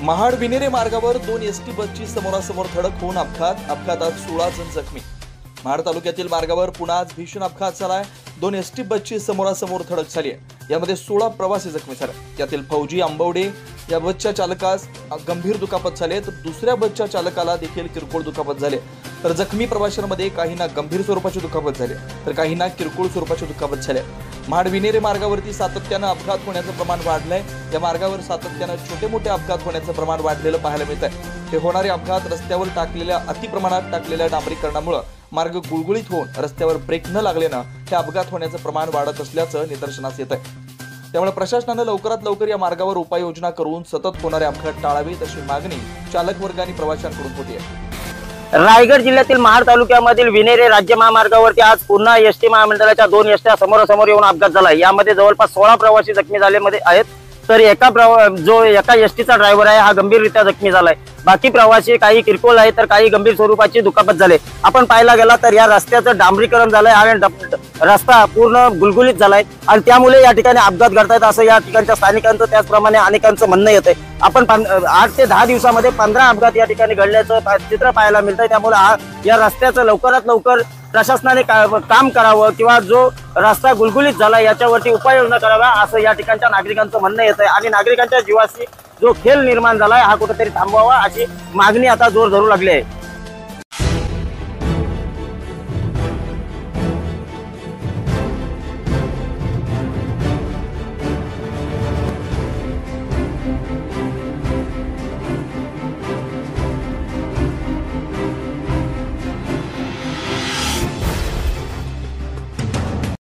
महाड विनेरे मार्गावर 2 एसटी बसची समोरासमोर धडक होऊन अपघातात 16 जण जखमी। महाड तालुक्यातील मार्गावर पुन्हा आज भीषण अपघात झालाय। 2 एसटी बसची समोरासमोर धडक झाली आहे। यामध्ये 16 प्रवासी जखमी झाले। यातील फौजी आंबवडे या बसच्या चालकास गंभीर दुखापत झाली, तर दुसऱ्या बसच्या चालकाला देखील किरकोळ दुखापत झाली। तर जखमी प्रवाशांमध्ये काहींना गंभीर स्वरूपाची दुखापत झाली, तर काहींना किरकोळ स्वरूपाची दुखापत झाली। महाड विनेरे मार्गावरती सातत्याने अपघात होण्याचं प्रमाण वाढलंय। या मार्गावर सातत्याने छोटे मोठे अपघात होण्याचं प्रमाण वाढलेलं पाहायला मिळत आहे। हे होणारे अपघात रस्त्यावर टाकलेल्या अतिप्रमाणात टाकलेल्या डांबरीकरणामुळे मार्ग गुळगुळीत होऊन रस्त्यावर ब्रेक न लागल्यानं हे अपघात होण्याचं प्रमाण वाढत असल्याचं निदर्शनास येत आहे। त्यामुळे प्रशासनाने लवकरात लवकर या मार्गावर उपाययोजना करून सतत होणारे अपघात टाळावेत अशी मागणी चालक वर्ग आणि प्रवाशांकडून होती आहे। रायगड जिल्ह्यातील महाड तालुक्यामधील विनेरे राज्य महामार्गावरती आज पुन्हा एसटी महामंडळाच्या 2 एसट्या समोरासमोर येऊन अपघात झाला। यामध्ये जवळपास 16 प्रवासी जखमी झालेमध्ये आहेत, तर एका एसटीचा ड्रायव्हर आहे हा गंभीररित्या जखमी झालाय। बाकी प्रवासी काही किरकोळ आहे, तर काही गंभीर स्वरूपाची दुखापत झाले। आपण पाहायला गेला तर या रस्त्याचं डांबरीकरण झालंय आणि रस्ता पूर्ण गुलगुलीत झालाय आणि त्यामुळे या ठिकाणी अपघात घडतायत असं या ठिकाणच्या स्थानिकांचं त्याचप्रमाणे अनेकांचं म्हणणं येतंय। आपण 8 ते 10 दिवसामध्ये 15 अपघात या ठिकाणी घडल्याचं चित्र पाहायला मिळतंय। त्यामुळे या रस्त्याचं लवकरात लवकर प्रशासनाने काम करावं किंवा जो रस्ता गुलगुलीत झाला याच्यावरती उपाययोजना कराव्या असं या ठिकाणच्या नागरिकांचं म्हणणं येतंय आणि नागरिकांच्या जीवाशी जो खेळ निर्माण झालाय हा कुठेतरी थांबवावा अशी मागणी आता जोर धरू लागली आहे।